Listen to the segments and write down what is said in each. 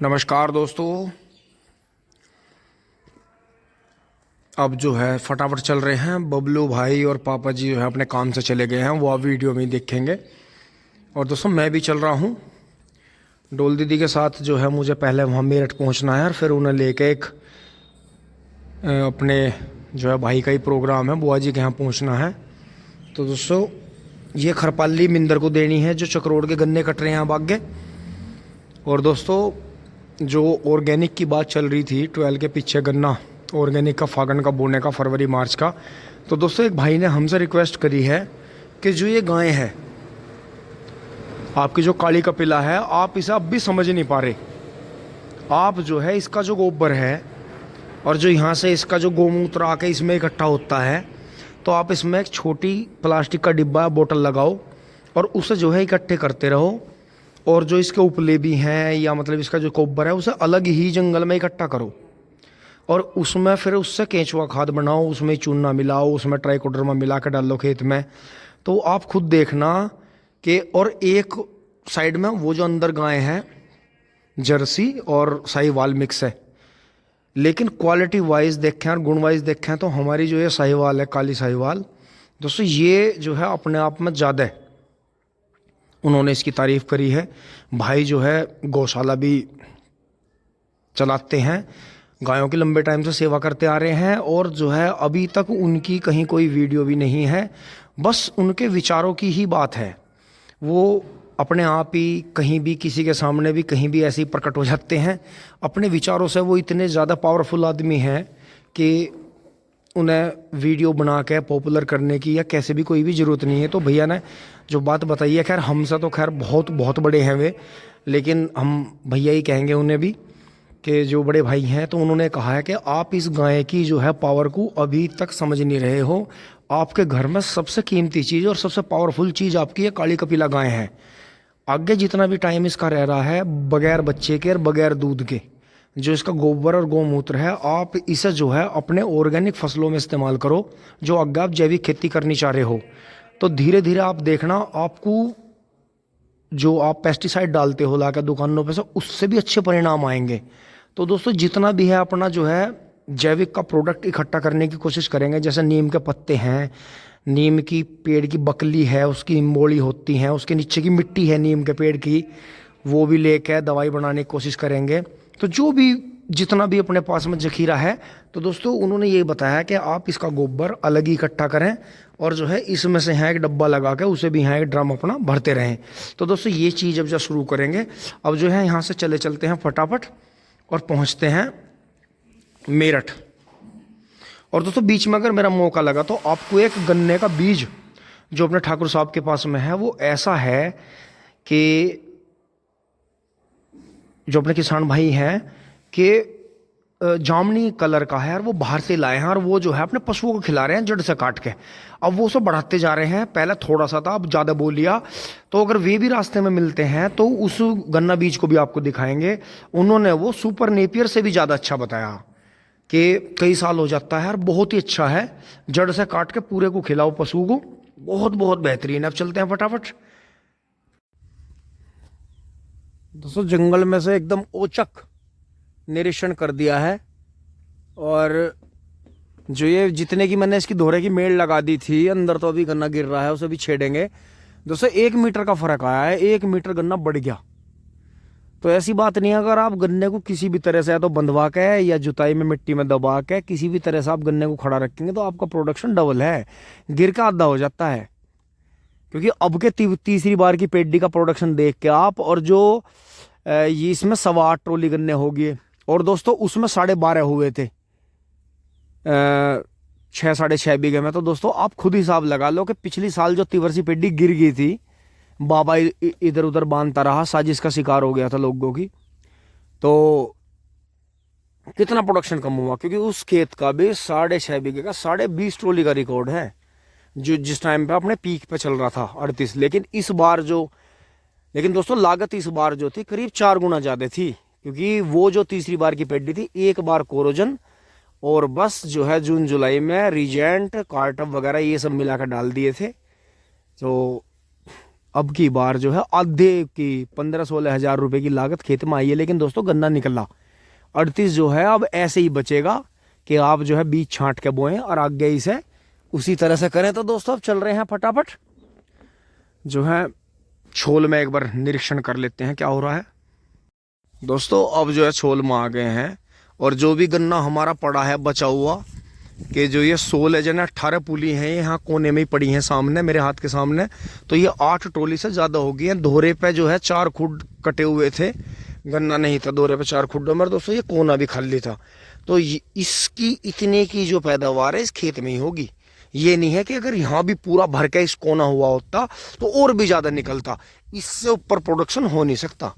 नमस्कार दोस्तों। अब जो है फटाफट चल रहे हैं। बबलू भाई और पापा जी जो है अपने काम से चले गए हैं, वो आप वीडियो में ही देखेंगे। और दोस्तों मैं भी चल रहा हूँ डोल दीदी के साथ। जो है मुझे पहले वहाँ मेरठ पहुँचना है और फिर उन्हें लेके एक अपने जो है भाई का ही प्रोग्राम है, बुआ जी के यहाँ पहुँचना है। तो दोस्तों ये खरपाली मिंदर को देनी है जो चक्रोड़ के गन्ने कट रहे हैं अब आगे। और दोस्तों जो ऑर्गेनिक की बात चल रही थी 12 के पीछे गन्ना ऑर्गेनिक का फागण का बोने का, फरवरी मार्च का। तो दोस्तों एक भाई ने हमसे रिक्वेस्ट करी है कि जो ये गाय है आपकी, जो काली कपिला है, आप इसे अब भी समझ नहीं पा रहे। आप जो है इसका जो गोबर है और जो यहाँ से इसका जो गोमूत्र आके इसमें इकट्ठा होता है, तो आप इसमें एक छोटी प्लास्टिक का डिब्बा बोतल लगाओ और उसे जो है इकट्ठे करते रहो। और जो इसके उपले भी हैं या मतलब इसका जो गोबर है उसे अलग ही जंगल में इकट्ठा करो और उसमें फिर उससे केंचुआ खाद बनाओ, उसमें चूना मिलाओ, उसमें ट्राइकोडर्मा मिला के डालो खेत में। तो आप खुद देखना कि और एक साइड में वो जो अंदर गाय है जर्सी और साहिवाल मिक्स है, लेकिन क्वालिटी वाइज देखें और गुण वाइज देखें तो हमारी जो ये साहिवाल है, काली साहिवाल, दोस्तों ये जो है अपने आप में ज़्यादा है। उन्होंने इसकी तारीफ़ करी है। भाई जो है गौशाला भी चलाते हैं, गायों की लंबे टाइम से सेवा करते आ रहे हैं और जो है अभी तक उनकी कहीं कोई वीडियो भी नहीं है, बस उनके विचारों की ही बात है। वो अपने आप ही कहीं भी किसी के सामने भी कहीं भी ऐसे ही प्रकट हो जाते हैं। अपने विचारों से वो इतने ज़्यादा पावरफुल आदमी हैं कि उन्हें वीडियो बना के पॉपुलर करने की या कैसे भी कोई भी ज़रूरत नहीं है। तो भैया ने जो बात बताई है, खैर हमसे तो खैर बहुत बहुत बड़े हैं वे, लेकिन हम भैया ही कहेंगे उन्हें भी कि जो बड़े भाई हैं। तो उन्होंने कहा है कि आप इस गाय की जो है पावर को अभी तक समझ नहीं रहे हो। आपके घर में सबसे कीमती चीज़ और सबसे पावरफुल चीज़ आपकी ये काली कपिला गाय है। आगे जितना भी टाइम इसका रह रहा है, बगैर बच्चे के और बगैर दूध के जो इसका गोबर और गौमूत्र है, आप इसे जो है अपने ऑर्गेनिक फसलों में इस्तेमाल करो। जो अगर आप जैविक खेती करनी चाह रहे हो तो धीरे धीरे आप देखना, आपको जो आप पेस्टिसाइड डालते हो लाकर दुकानों पे से, उससे भी अच्छे परिणाम आएंगे। तो दोस्तों जितना भी है अपना जो है जैविक का प्रोडक्ट इकट्ठा करने की कोशिश करेंगे। जैसे नीम के पत्ते हैं, नीम की पेड़ की बकली है, उसकी इम्बोली होती हैं, उसके नीचे की मिट्टी है नीम के पेड़ की, वो भी लेकर दवाई बनाने की कोशिश करेंगे। तो जो भी जितना भी अपने पास में जखीरा है, तो दोस्तों उन्होंने ये बताया कि आप इसका गोबर अलग ही इकट्ठा करें और जो है इसमें से यहाँ एक डब्बा लगा के उसे भी यहाँ एक ड्रम अपना भरते रहें। तो दोस्तों ये चीज़ अब जब शुरू करेंगे, अब जो है यहाँ से चलते हैं फटाफट और पहुँचते हैं मेरठ। और दोस्तों बीच में अगर मेरा मौका लगा तो आपको एक गन्ने का बीज जो अपने ठाकुर साहब के पास में है, वो ऐसा है कि जो अपने किसान भाई हैं कि जामनी कलर का है और वो बाहर से लाए हैं और वो जो है अपने पशुओं को खिला रहे हैं जड़ से काट के। अब वो उसे बढ़ाते जा रहे हैं, पहले थोड़ा सा था, अब ज़्यादा बोल लिया। तो अगर वे भी रास्ते में मिलते हैं तो उस गन्ना बीज को भी आपको दिखाएंगे। उन्होंने वो सुपर नेपियर से भी ज़्यादा अच्छा बताया कि कई साल हो जाता है और बहुत ही अच्छा है, जड़ से काट के पूरे को खिलाओ पशु को, बहुत बहुत बेहतरीन। अब चलते हैं फटाफट। दोस्तों जंगल में से एकदम औचक निरीक्षण कर दिया है और जो ये जितने की मैंने इसकी दोहरे की मेड़ लगा दी थी, अंदर तो अभी गन्ना गिर रहा है, उसे भी छेड़ेंगे। दोस्तों 1 मीटर का फर्क आया है, 1 मीटर गन्ना बढ़ गया। तो ऐसी बात नहीं है, अगर आप गन्ने को किसी भी तरह से या तो बंधवा के या जुताई में मिट्टी में दबा के किसी भी तरह से आप गन्ने को खड़ा रखेंगे तो आपका प्रोडक्शन डबल है, गिर का आधा हो जाता है। क्योंकि अब के तीसरी बार की पेडी का प्रोडक्शन देख के आप, और जो ये इसमें 8.25 ट्रॉली गन्ने होगी और दोस्तों उसमें 12.5 हुए थे 6 साढ़े 6 बीघे में। तो दोस्तों आप खुद हिसाब लगा लो कि पिछली साल जो तिवरसी पेडी गिर गई थी, बाबा इधर उधर बांधता रहा, साजिश का शिकार हो गया था लोगों की, तो कितना प्रोडक्शन कम हुआ। क्योंकि उस खेत का भी 6.5 बीघे का 20.5 ट्रॉली का रिकॉर्ड है, जो जिस टाइम पे अपने पीक पे चल रहा था 38। लेकिन दोस्तों लागत इस बार जो थी करीब 4 गुना ज़्यादा थी। क्योंकि वो जो तीसरी बार की पेडी थी, एक बार कोरोजन और बस जो है जून जुलाई में रीजेंट कार्टअप वगैरह ये सब मिलाकर डाल दिए थे। तो अब की बार जो है आधे की 15-16 हज़ार रुपए की लागत खेत में आई है, लेकिन दोस्तों गन्ना निकला 38 जो है अब ऐसे ही बचेगा कि आप जो है बीज छांट के बोएं और आगे इसे उसी तरह से करें। तो दोस्तों अब चल रहे हैं फटाफट जो है छोल में एक बार निरीक्षण कर लेते हैं क्या हो रहा है। दोस्तों अब जो है छोल में आ गए हैं और जो भी गन्ना हमारा पड़ा है बचा हुआ कि जो ये 16 जन 18 पुली हैं यहाँ कोने में ही पड़ी हैं सामने मेरे हाथ के सामने, तो ये 8 ट्रॉली से ज़्यादा हो गई हैं। दोहरे पे जो है 4 खुड कटे हुए थे, गन्ना नहीं था दोहरे पे 4 खुड्डों में। दोस्तों ये कोना भी खाली था, तो इसकी इतने की जो पैदावार है इस खेत में ही होगी। ये नहीं है कि अगर यहाँ भी पूरा भर के इस कोना हुआ होता तो और भी ज़्यादा निकलता, इससे ऊपर प्रोडक्शन हो नहीं सकता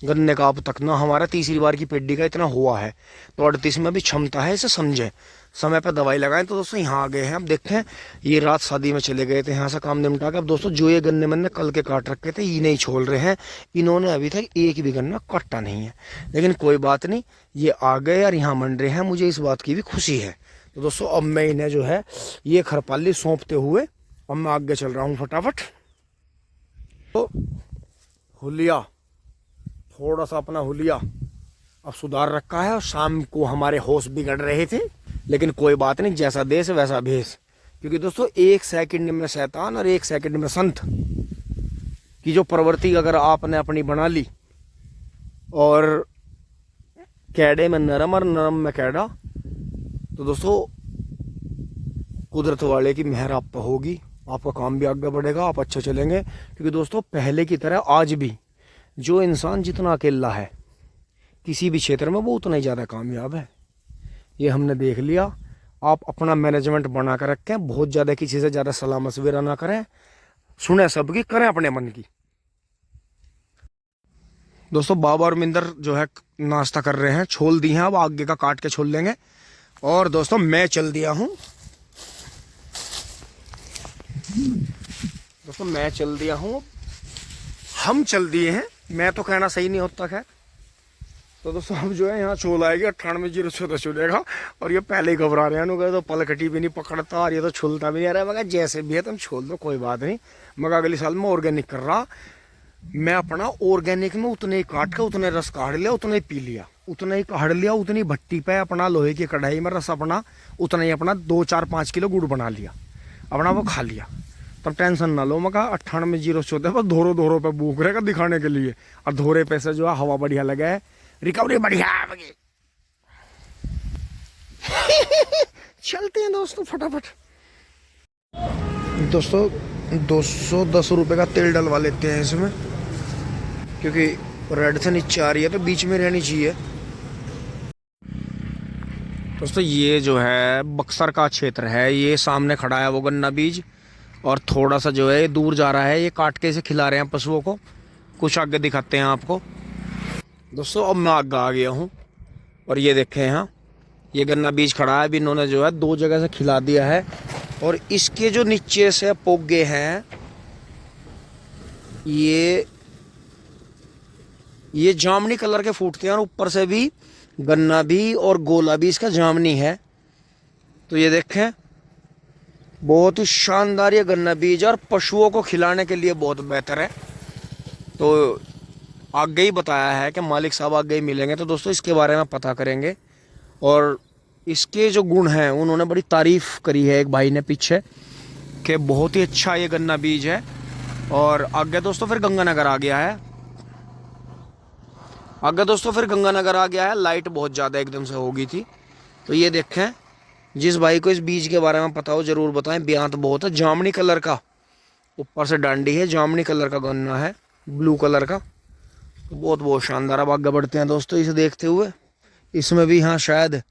गन्ने का। अब तक ना हमारा तीसरी बार की पेड्डी का इतना हुआ है, तो 38 में भी क्षमता है, इसे समझें, समय पर दवाई लगाएं। तो दोस्तों यहाँ आ गए हैं, अब देखें ये रात शादी में चले गए थे, यहाँ से काम निपटा के अब दोस्तों जो ये गन्ने मैंने कल के काट रखे थे ये नहीं छोल रहे हैं। इन्होंने अभी तक एक भी गन्ना काटा नहीं है, लेकिन कोई बात नहीं, ये आ गए और यहाँ मंड रहे हैं, मुझे इस बात की भी खुशी है। तो दोस्तों अब मैं इन्हें जो है ये खरपाली सौंपते हुए अब मैं आगे चल रहा हूँ फटाफट। तो हुलिया थोड़ा सा अपना हुलिया अब सुधार रखा है, और शाम को हमारे होश बिगड़ रहे थे, लेकिन कोई बात नहीं, जैसा देश वैसा भेष। क्योंकि दोस्तों 1 सेकंड में शैतान और 1 सेकंड में संत की जो प्रवृत्ति अगर आपने अपनी बना ली, और कैडे में नरम और नरम में कैडा, तो दोस्तों कुदरत वाले की मेहर आप पर होगी, आपका काम भी आगे बढ़ेगा, आप अच्छे चलेंगे। क्योंकि दोस्तों पहले की तरह आज भी जो इंसान जितना अकेला है किसी भी क्षेत्र में वो उतना ही ज़्यादा कामयाब है, ये हमने देख लिया। आप अपना मैनेजमेंट बना कर रखें, बहुत ज़्यादा किसी से ज़्यादा सलाह मशविरा ना करें, सुने सबकी, करें अपने मन की। दोस्तों बाबा और मिंदर जो है नाश्ता कर रहे हैं, छोल दी हैं, अब आगे का काट के छोल लेंगे। और दोस्तों मैं चल दिया हूँ, दोस्तों मैं चल दिया हूँ, हम चल दिए हैं, मैं तो कहना सही नहीं होता खैर। तो दोस्तों अब जो है यहाँ छोल आएगी 98-06 चलेगा, और ये पहले ही घबरा रहे हैं, तो पलकटी भी नहीं पकड़ता और ये तो छुलता भी नहीं आ रहा है। मगर जैसे भी है तुम छोल दो, कोई बात नहीं, मगर अगले साल में ऑर्गेनिक कर रहा मैं अपना। ऑर्गेनिक में उतने ही काट के उतने रस काढ़ लिया, उतना ही पी लिया, उतना ही काढ़ लिया, उतनी भट्टी पे अपना लोहे की कढ़ाई में रस अपना उतना ही अपना 2-4-5 किलो गुड़ बना लिया अपना, वो खा लिया। तब टेंशन ना लो, मका 98-04 बस धोरो धोरो पे भूख रहेगा दिखाने के लिए, और धोरे पे से जो है हवा बढ़िया लगा है, रिकवरी बढ़िया है। चलते हैं दोस्तों फटाफट। दोस्तों 210 रुपये का तेल डलवा लेते हैं इसमें, क्योंकि रेड से नीचे आ रही है तो बीच में रहनी चाहिए। दोस्तों ये जो है बक्सर का क्षेत्र है, ये सामने खड़ा है वो गन्ना बीज, और थोड़ा सा जो है दूर जा रहा है, ये काट के इसे खिला रहे हैं पशुओं को। कुछ आगे दिखाते हैं आपको। दोस्तों अब मैं आगे आ गया हूँ, और ये देखें यहाँ ये गन्ना बीज खड़ा है, अभी इन्होंने जो है 2 जगह से खिला दिया है, और इसके जो नीचे से पोगे हैं ये जामनी कलर के फूटते हैं, और ऊपर से भी गन्ना भी और गोला भी इसका जामनी है। तो ये देखें बहुत ही शानदार ये गन्ना बीज, और पशुओं को खिलाने के लिए बहुत बेहतर है। तो आगे ही बताया है कि मालिक साहब आगे ही मिलेंगे, तो दोस्तों इसके बारे में पता करेंगे। और इसके जो गुण हैं उन्होंने बड़ी तारीफ़ करी है एक भाई ने पीछे, कि बहुत ही अच्छा ये गन्ना बीज है। और आगे दोस्तों फिर गंगानगर आ गया है, आगे दोस्तों फिर गंगानगर आ गया है। लाइट बहुत ज़्यादा एकदम से हो गई थी। तो ये देखें, जिस भाई को इस बीज के बारे में पता हो ज़रूर बताएं। ब्यांत बहुत है, जामनी कलर का, ऊपर से डांडी है, जामनी कलर का गन्ना है, ब्लू कलर का, तो बहुत बहुत शानदार। अब आगे बढ़ते हैं दोस्तों इसे देखते हुए। इसमें भी हाँ शायद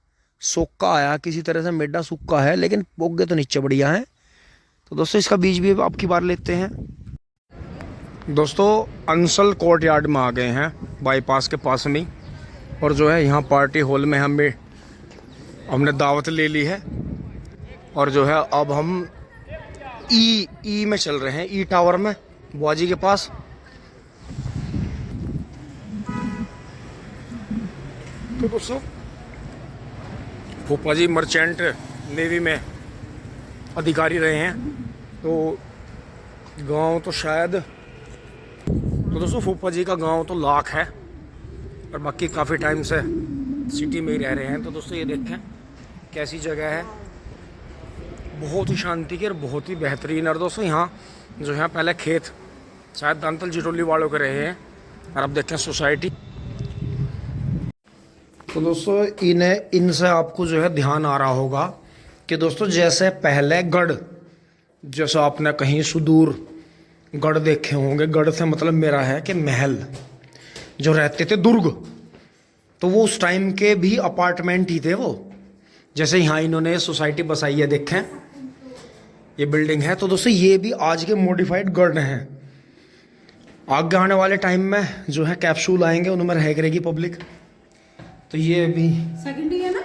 सूखा आया, किसी तरह से मेडा सूखा है, लेकिन पोगे तो नीचे बढ़िया है। तो दोस्तों इसका बीज भी आपकी बार लेते हैं। दोस्तों अंसल कोर्ट यार्ड में आ गए हैं, बाईपास के पास में, और जो है यहाँ पार्टी हॉल में हमने दावत ले ली है। और जो है अब हम ई में चल रहे हैं, ई टावर में बुआजी के पास। तो दोस्तों फूफा जी मर्चेंट नेवी में अधिकारी रहे हैं, तो गांव तो शायद तो दोस्तों फूफा जी का गांव तो लाख है और बाकी काफ़ी टाइम से सिटी में ही रह रहे हैं। तो दोस्तों ये देखें कैसी जगह है, बहुत ही शांति की और बहुत ही बेहतरीन। और दोस्तों यहाँ जो है पहले खेत शायद दांतल जिटोली वालों के रहे हैं और अब देखें सोसाइटी। तो दोस्तों इनसे आपको जो है ध्यान आ रहा होगा कि दोस्तों जैसे पहले गढ़, जैसा आपने कहीं सुदूर गढ़ देखे होंगे, गढ़ से मतलब मेरा है कि महल जो रहते थे, दुर्ग, तो वो उस टाइम के भी अपार्टमेंट ही थे वो। जैसे यहाँ इन्होंने सोसाइटी बसाई है, देखें ये बिल्डिंग है। तो दोस्तों ये भी आज के मॉडिफाइड गढ़ हैं। आगे आने वाले टाइम में जो है कैप्सूल आएंगे, उनमें रह करेगी पब्लिक। तो ये भी सेकंड है ना।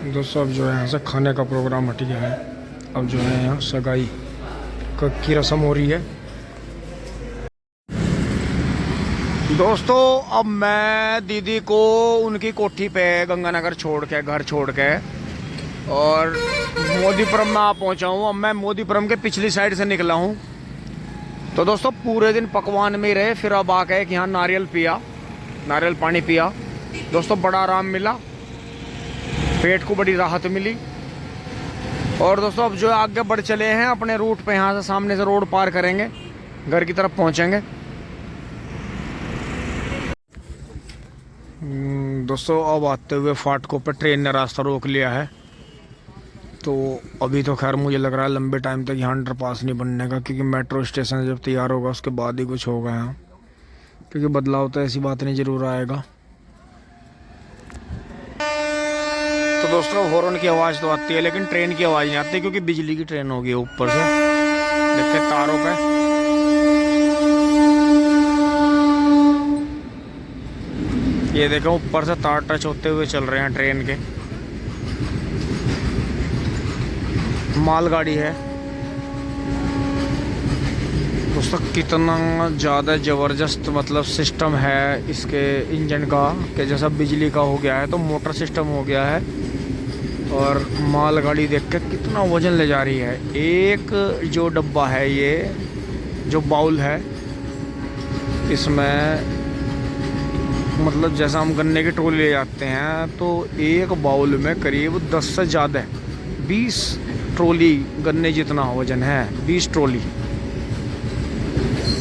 दोस्तों अब जो है यहाँ से खाने का प्रोग्राम हट गया है। अब जो है यहाँ सगाई की रस्म हो रही है। दोस्तों अब मैं दीदी को उनकी कोठी पे गंगानगर छोड़ के, घर छोड़ के, और मोदीपुरम में आ पहुँचा हूँ। अब मैं मोदीपुरम के पिछली साइड से निकला हूँ। तो दोस्तों पूरे दिन पकवान में ही रहे, फिर अब आके यहाँ नारियल पिया, नारियल पानी पिया। दोस्तों बड़ा आराम मिला, पेट को बड़ी राहत मिली। और दोस्तों अब जो आगे बढ़ चले हैं अपने रूट पे, यहाँ से सामने से रोड पार करेंगे, घर की तरफ पहुँचेंगे। दोस्तों अब आते हुए फाटकों पे ट्रेन ने रास्ता रोक लिया है। तो अभी तो खैर मुझे लग रहा है लंबे टाइम तक यहाँ अंडरपास नहीं बनने का, क्योंकि मेट्रो स्टेशन जब तैयार होगा उसके बाद ही कुछ होगा यहाँ, क्योंकि बदलाव तो ऐसी बात नहीं ज़रूर आएगा। तो दोस्तों हॉर्न की आवाज़ तो आती है लेकिन ट्रेन की आवाज़ नहीं आती, क्योंकि बिजली की ट्रेन होगी ऊपर से, देखते तारों पे। ये देखो ऊपर से तार टच होते हुए चल रहे हैं ट्रेन के। मालगाड़ी है दोस्तों, कितना ज़्यादा ज़बरदस्त मतलब सिस्टम है इसके इंजन का, कि जैसा बिजली का हो गया है तो मोटर सिस्टम हो गया है। और मालगाड़ी देख के कितना वजन ले जा रही है। एक जो डब्बा है, ये जो बाउल है, इसमें मतलब जैसा हम गन्ने की ट्रॉली ले जाते हैं, तो एक बाउल में करीब 10 से ज़्यादा 20 ट्रॉली गन्ने जितना वजन है, 20 ट्रॉली।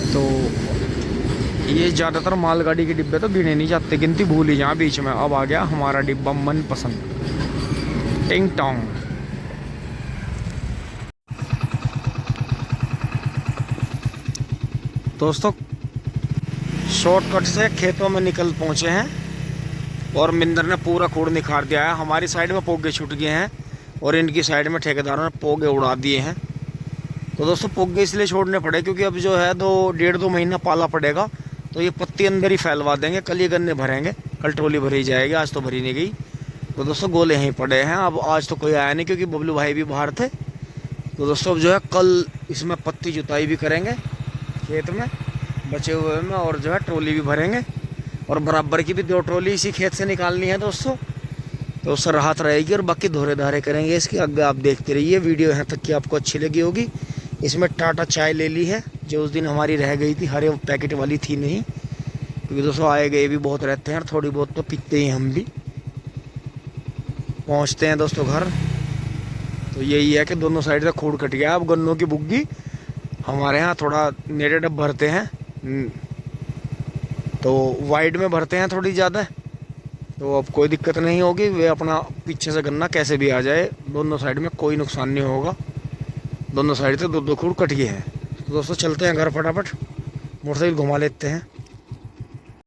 तो ये ज़्यादातर मालगाड़ी के डिब्बे तो गिने नहीं जाते, गिनती भूल ही जहाँ बीच में। अब आ गया हमारा डिब्बा मनपसंद, टिंग टोंग। दोस्तों शॉर्टकट से खेतों में निकल पहुंचे हैं और मिंदर ने पूरा कूड़ निखार दिया है। हमारी साइड में पोगे छूट गए हैं और इनकी साइड में ठेकेदारों ने पोगे उड़ा दिए हैं। तो दोस्तों पोगे इसलिए छोड़ने पड़े क्योंकि अब जो है 1.5-2 महीना पाला पड़ेगा, तो ये पत्ती अंदर ही फैलवा देंगे। कल ये गन्ने भरेंगे, कल ट्रॉली भरी जाएगी, आज तो भरी नहीं गई। तो दोस्तों गोले यहीं पड़े हैं। अब आज तो कोई आया नहीं क्योंकि बबलू भाई भी बाहर थे। तो दोस्तों अब जो है कल इसमें पत्ती जुताई भी करेंगे खेत में बचे हुए में, और जो है ट्रॉली भी भरेंगे, और बराबर की भी 2 ट्रॉली इसी खेत से निकालनी है दोस्तों। तो उससे राहत रहेगी और बाकी धोरे धारे करेंगे इसकी। आगे आप देखते रहिए वीडियो, यहाँ तक कि आपको अच्छी लगी होगी। इसमें टाटा चाय ले ली है जो उस दिन हमारी रह गई थी, हरे पैकेट वाली थी नहीं, क्योंकि दोस्तों आए गए भी बहुत रहते हैं और थोड़ी बहुत तो पीते ही हम भी। पहुँचते हैं दोस्तों घर। तो यही है कि दोनों साइड से खूड़ कट गया। अब गन्नों की बुग्गी हमारे यहाँ थोड़ा नेड़े डब भरते हैं, तो वाइड में भरते हैं थोड़ी ज़्यादा, तो अब कोई दिक्कत नहीं होगी। वे अपना पीछे से गन्ना कैसे भी आ जाए, दोनों साइड में कोई नुकसान नहीं होगा। दोनों साइड से 2-2 खूड़ कट गए हैं। तो दोस्तों चलते हैं घर फटाफट, मोटरसाइकिल घुमा लेते हैं।